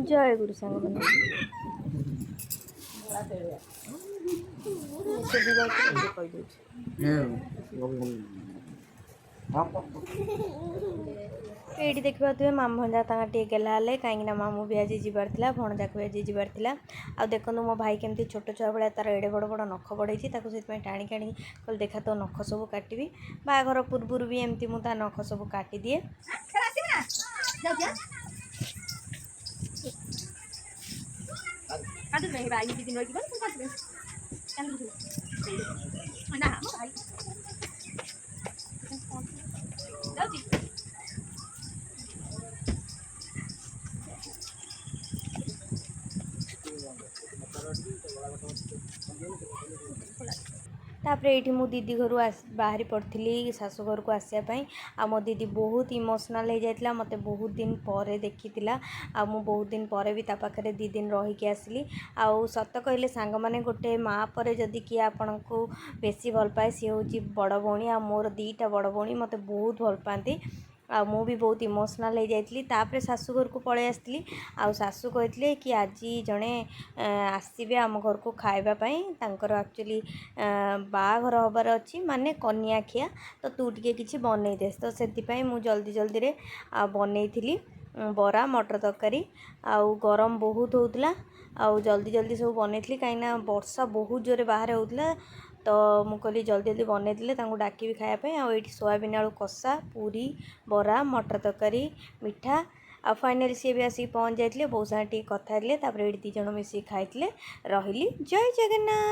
जय गुरु सांग मैंने ये देखिए मामू भंजा टे गेला कहीं मामू भी आज जीवार था भणजा को भी आज जीवार था आ देखो मो भाई केमती छोट छुआ भाया तार एडे बड़ बड़ नख बढ़े से टाणी टाणी कल देखा तो नख सब काटि बाहाघर पूर्वर भी एमती मुझे नख सब काटि दिए तापर ये मो दीदी घर बाहरी पड़ी शाशु घर को आसापी आ मो दीदी बहुत इमोशनाल हो जाता मत बहुत दिन पर देखी आ मु बहुत दिन पर भी पाखे 2 दिन रहीकि आसली आउ सत कहले सांग मैंने गोटे माँ पर जदि किए आपण को बेसी भल पाए सी हूँ बड़ भौणी आ मोर 2टा बड़ भौणी मत बहुत भल पाती आ मु भी बहुत इमोशनाल हो जाती तापर शाशु घर को पलि आसली आ शाशु कहते कि आज जड़े आसवे आम घर को खावाई एक्चुअली बाहाघर हबार अच्छी माने कन्या खिया तो तू टे कि बनई दे तो से मुझे जल्दी जल्दी रे बनई बरा मटर तरकारी आउ गरम बहुत होता आउ जल्दी जल्दी सब बनई कहीं वर्षा बहुत जोरे बाहर होता तो मुझे जल्दी जल्दी बनई डाक खायापी आईटी सोयाबीन आलू कषा पूरी बरा मटर तरकारी मिठा आ फाइनली सी भी आसिक पहुँच जाते बहुत सारा टी कथा ये 2 जन मिसिक खाई रही जय जगन्नाथ।